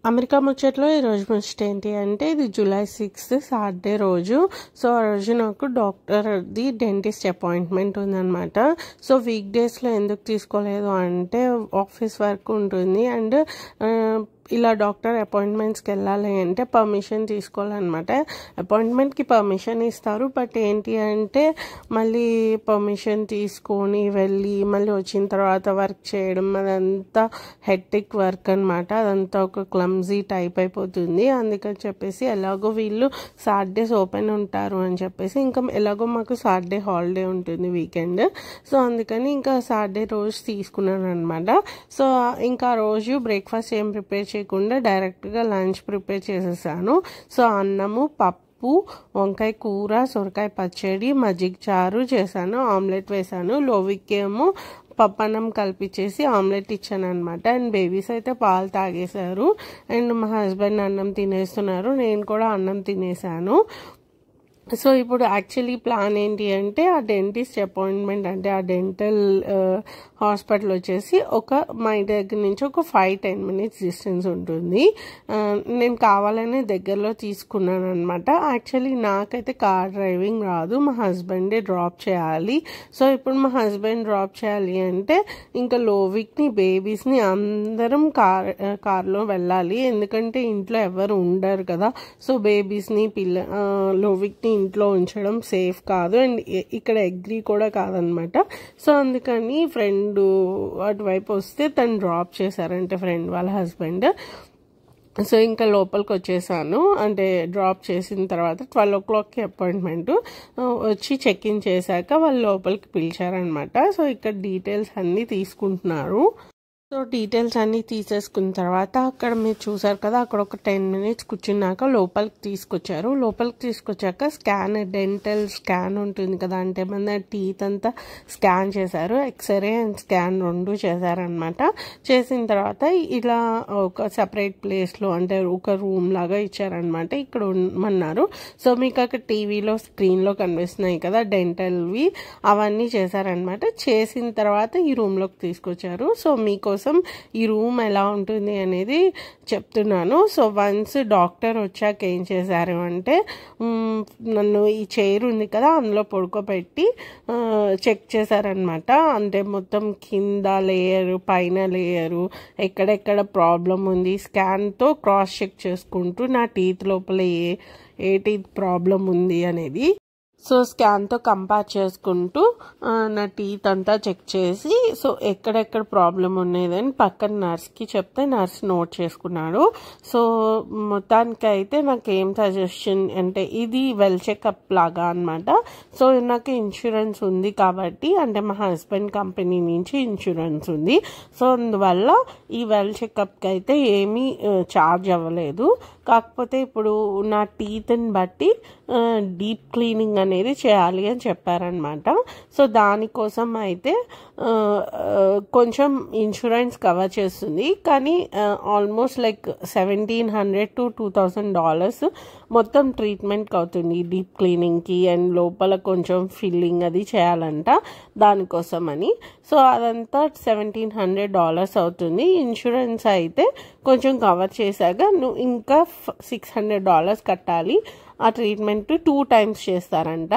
America ముచ్చట్లో ఈరోజు ముచ్చట ఏంటి అంటే ఇది జూలై 6 సాటర్డే రోజు. సో ఆ రోజు నాకు డాక్టర్ది డెంటిస్ట్ అపాయింట్మెంట్ ఉందన్నమాట. సో వీక్ డేస్లో ఎందుకు తీసుకోలేదు అంటే ఆఫీస్ వర్క్ ఉంటుంది అండ్ ఇలా డాక్టర్ అపాయింట్మెంట్స్కి వెళ్ళాలి అంటే పర్మిషన్ తీసుకోవాలన్నమాట. అపాయింట్మెంట్కి పర్మిషన్ ఇస్తారు, బట్ ఏంటి అంటే మళ్ళీ పర్మిషన్ తీసుకొని వెళ్ళి మళ్ళీ వచ్చిన తర్వాత వర్క్ చేయడం అదంతా హెక్టిక్ వర్క్ అనమాట. అదంతా ఒక క్లమ్జీ టైప్ అయిపోతుంది. అందుకని చెప్పేసి ఎలాగో వీళ్ళు సాటర్డేస్ ఓపెన్ ఉంటారు అని చెప్పేసి ఇంకా ఎలాగో మాకు సాటర్డే హాలిడే ఉంటుంది వీకెండ్. సో అందుకని ఇంకా సాటర్డే రోజు తీసుకున్నాను అనమాట. సో ఇంకా రోజు బ్రేక్ఫాస్ట్ ఏం ప్రిపేర్ చేయకుండా డైరెక్ట్గా లంచ్ ప్రిపేర్ చేసేసాను. సో అన్నము, పప్పు, వంకాయ కూర, సొరకాయ పచ్చడి, మజ్జిగ చారు చేశాను, ఆమ్లెట్ వేసాను. లోవికేమో పప్పన్నం కలిపిచ్చేసి ఆమ్లెట్ ఇచ్చాను అనమాట. అండ్ బేబీస్ అయితే పాలు తాగేశారు అండ్ మా హస్బెండ్ అన్నం తినేస్తున్నారు, నేను కూడా అన్నం తినేసాను. సో ఇప్పుడు యాక్చువల్లీ ప్లాన్ ఏంటి అంటే ఆ డెంటిస్ట్ అపాయింట్మెంట్ అంటే ఆ డెంటల్ హాస్పిటల్ వచ్చేసి మా ఇంటి దగ్గర నుంచి ఒక 5-10 మినిట్స్ డిస్టెన్స్ ఉంటుంది. నేను కావాలనే దగ్గరలో తీసుకున్నాను అనమాట. యాక్చువల్లీ నాకైతే కార్ డ్రైవింగ్ రాదు, మా హస్బెండే డ్రాప్ చేయాలి. సో ఇప్పుడు మా హస్బెండ్ డ్రాప్ చేయాలి అంటే ఇంకా లోవిక్ని బేబీస్ని అందరం కార్లో వెళ్ళాలి, ఎందుకంటే ఇంట్లో ఎవరు ఉండరు కదా. సో బేబీస్ని లోవిక్ని ఇంట్లో ఉంచడం సేఫ్ కాదు అండ్ ఇక్కడ అగ్రీ కూడా కాదనమాట. సో అందుకని ఫ్రెండ్ అటువైపు వస్తే తను డ్రాప్ చేశారంటే ఫ్రెండ్ వాళ్ళ హస్బెండ్. సో ఇంకా లోపలికి వచ్చేసాను, అంటే డ్రాప్ చేసిన తర్వాత 12 o'clockకి అపాయింట్మెంట్. వచ్చి చెక్ ఇన్ చేశాక వాళ్ళు లోపలికి పిలిచారనమాట. సో ఇక్కడ డీటెయిల్స్ అన్నీ తీసుకుంటున్నారు. సో డీటెయిల్స్ అన్నీ తీసేసుకున్న తర్వాత అక్కడ మీరు చూసారు కదా, అక్కడ ఒక 10 మినిట్స్ కూర్చున్నాక లోపలికి తీసుకొచ్చారు. లోపలికి తీసుకొచ్చాక డెంటల్ స్కాన్ ఉంటుంది కదా, అంటే మన టీత్ అంతా స్కాన్ చేశారు. ఎక్స్రే అండ్ స్కాన్ 2 చేశారనమాట. చేసిన తర్వాత ఇలా ఒక సపరేట్ ప్లేస్లో అంటే ఒక రూమ్ లాగా ఇచ్చారనమాట. ఇక్కడ ఉండమన్నారు. సో మీకు అక్కడ టీవీలో స్క్రీన్లో కనిపిస్తున్నాయి కదా డెంటల్వి, అవన్నీ చేశారనమాట. చేసిన తర్వాత ఈ రూమ్లోకి తీసుకొచ్చారు. సో మీకోసం ఈ రూమ్ ఎలా ఉంటుంది అనేది చెప్తున్నాను. సో వన్స్ డాక్టర్ వచ్చాక ఏం చేశారు అంటే నన్ను ఈ చైర్ ఉంది కదా అందులో పడుకోబెట్టి చెక్ చేశారనమాట. అంటే మొత్తం కింద లేయరు, పైన లేయరు, ఎక్కడెక్కడ ప్రాబ్లం ఉంది స్కాన్తో క్రాస్ చెక్ చేసుకుంటూ నా టీత్ లోపల ఏ టీత్ ప్రాబ్లం ఉంది అనేది సో స్కాన్తో కంపేర్ చేసుకుంటూ నా టీత్ అంతా చెక్ చేసి సో ఎక్కడెక్కడ ప్రాబ్లం ఉండేదని పక్కన నర్స్కి చెప్తే నర్స్ నోట్ చేసుకున్నాడు. సో మొత్తానికి అయితే నాకు ఏం సజెషన్ అంటే ఇది వెల్ చెకప్ లాగా అనమాట. సో నాకు ఇన్సూరెన్స్ ఉంది కాబట్టి, అంటే మా హస్బెండ్ కంపెనీ నుంచి ఇన్సూరెన్స్ ఉంది. సో అందువల్ల ఈ వెల్ చెకప్కి అయితే ఏమీ ఛార్జ్ అవ్వలేదు. కాకపోతే ఇప్పుడు నా టీత్ని బట్టి డీప్ క్లీనింగ్ అనేది చేయాలి అని చెప్పారనమాట. సో దానికోసం అయితే కొంచెం ఇన్సూరెన్స్ కవర్ చేస్తుంది, కానీ ఆల్మోస్ట్ లైక్ $1,700 to $2,000 మొత్తం ట్రీట్మెంట్కి అవుతుంది డీప్ క్లీనింగ్కి అండ్ లోపల కొంచెం ఫిల్లింగ్ అది చేయాలంట దానికోసం అని. సో అదంతా $1,700 అవుతుంది. ఇన్సూరెన్స్ అయితే కొంచెం కవర్ చేశాక నువ్వు ఇంకా $600 కట్టాలి. ఆ ట్రీట్మెంట్ 2 times చేస్తారంట.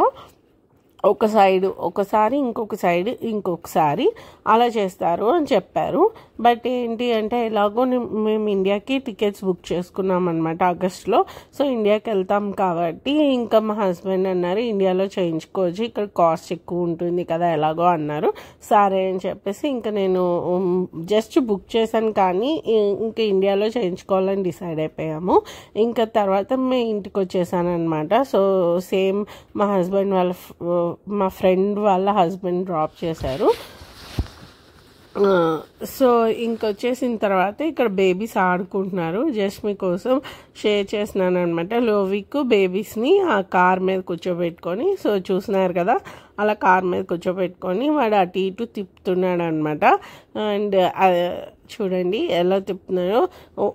ఒక సైడ్ ఒకసారి, ఇంకొక సైడ్ ఇంకొకసారి అలా చేస్తారు అని చెప్పారు. బట్ ఏంటి అంటే ఎలాగో మేము ఇండియాకి టికెట్స్ బుక్ చేసుకున్నాం అనమాట ఆగస్ట్లో. సో ఇండియాకి వెళ్తాం కాబట్టి ఇంకా మా హస్బెండ్ అన్నారు ఇండియాలో చేయించుకోవచ్చు, ఇక్కడ కాస్ట్ ఎక్కువ ఉంటుంది కదా ఎలాగో అన్నారు. సరే అని చెప్పేసి ఇంకా నేను జస్ట్ బుక్ చేశాను, కానీ ఇంకా ఇండియాలో చేయించుకోవాలని డిసైడ్ అయిపోయాము. ఇంకా తర్వాత మేము ఇంటికి వచ్చేసాను అనమాట. సో సేమ్ మా ఫ్రెండ్ వాళ్ళ హస్బెండ్ డ్రాప్ చేశారు. సో ఇంకొచ్చేసిన తర్వాత ఇక్కడ బేబీస్ ఆడుకుంటున్నారు. జస్ట్ మీకోసం షేర్ చేస్తున్నాను అనమాట. లోవిక్ బేబీస్ని ఆ కార్ మీద కూర్చోబెట్టుకొని, సో చూస్తున్నారు కదా అలా కార్ మీద కూర్చోబెట్టుకొని వాడు అటు ఇటు తిప్పుతున్నాడు అనమాట. అండ్ చూడండి ఎలా తిప్పుతున్నాడో,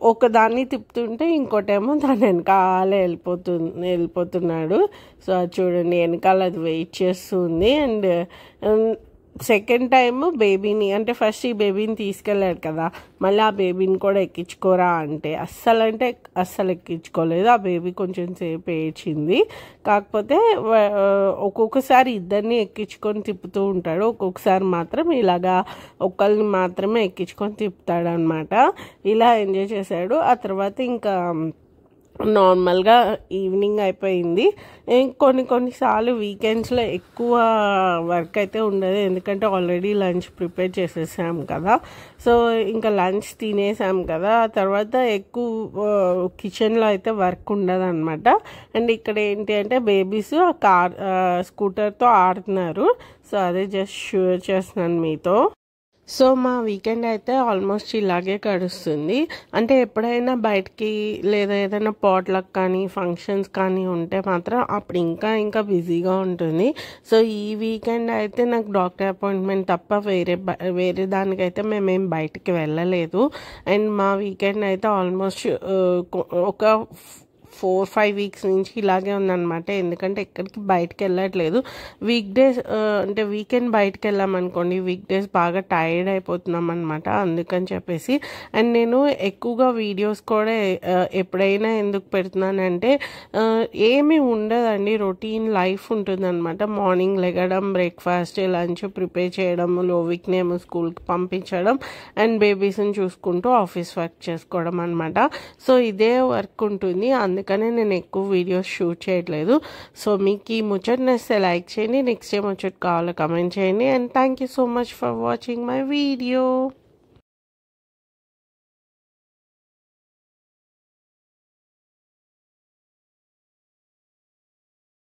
ఒకదాన్ని తిప్పుతుంటే ఇంకోటేమో దాని వెనకాలే వెళ్ళిపోతున్నాడు. సో అది చూడండి వెనకాల అది వెయిట్ చేస్తుంది. అండ్ సెకండ్ టైం బేబీని అంటే ఫస్ట్ ఈ బేబీని తీసుకెళ్ళాడు కదా, మళ్ళీ ఆ బేబీని కూడా ఎక్కించుకోరా అంటే అస్సలు ఎక్కించుకోలేదు. ఆ బేబీ కొంచెం సేపు ఏడ్చింది. కాకపోతే ఒక్కొక్కసారి ఇద్దరిని ఎక్కించుకొని తిప్పుతూ ఉంటాడు, ఒక్కొక్కసారి మాత్రం ఇలాగా ఒకళ్ళని మాత్రమే ఎక్కించుకొని తిప్పుతాడు అనమాట. ఇలా ఎంజాయ్ చేశాడు. ఆ తర్వాత ఇంకా నార్మల్గా ఈవినింగ్ అయిపోయింది. కొన్నిసార్లు వీకెండ్స్లో ఎక్కువ వర్క్ అయితే ఉండదు, ఎందుకంటే ఆల్రెడీ లంచ్ ప్రిపేర్ చేసేసాం కదా. సో ఇంకా లంచ్ తినేసాం కదా, ఆ తర్వాత ఎక్కువ కిచెన్లో అయితే వర్క్ ఉండదు అనమాట. అండ్ ఇక్కడ ఏంటి అంటే బేబీస్ స్కూటర్తో ఆడుతున్నారు. సో అదే జస్ట్ షేర్ చేస్తున్నాను మీతో. సో మా వీకెండ్ అయితే ఆల్మోస్ట్ ఇలాగే గడుస్తుంది. అంటే ఎప్పుడైనా బయటికి లేదా ఏదైనా పాట్లక్ కానీ ఫంక్షన్స్ కానీ ఉంటే మాత్రం అప్పుడు ఇంకా బిజీగా ఉంటుంది. సో ఈ వీకెండ్ అయితే నాకు డాక్టర్ అపాయింట్మెంట్ తప్ప వేరే దానికైతే మేమేం బయటికి వెళ్ళలేదు. అండ్ మా వీకెండ్ అయితే ఆల్మోస్ట్ ఒక 4-5 వీక్స్ నుంచి ఇలాగే ఉందన్నమాట. ఎందుకంటే ఎక్కడికి బయటకు వెళ్ళట్లేదు. వీక్డేస్ అంటే వీకెండ్ బయటకు వెళ్ళామనుకోండి, వీక్డేస్ బాగా టైర్డ్ అయిపోతున్నాం అనమాట. అందుకని చెప్పేసి అండ్ నేను ఎక్కువగా వీడియోస్ కూడా ఎప్పుడైనా ఎందుకు పెడుతున్నానంటే ఏమీ ఉండదండి, రొటీన్ లైఫ్ ఉంటుందన్నమాట. మార్నింగ్ లెగడం, బ్రేక్ఫాస్ట్, లంచ్ ప్రిపేర్ చేయడం, లోవిక్నేమో స్కూల్కి పంపించడం అండ్ బేబీస్ని చూసుకుంటూ ఆఫీస్ వర్క్ చేసుకోవడం అనమాట. సో ఇదే వర్క్ ఉంటుంది, అందుకని నేను ఎక్కువ వీడియోస్ షూట్ చేయట్లేదు. సో మీకు ఈ ముచ్చట నచ్చితే లైక్ చేయండి, నెక్స్ట్ టైం ముచ్చట కావాలో కమెంట్ చేయండి. And thank you so much for watching my video.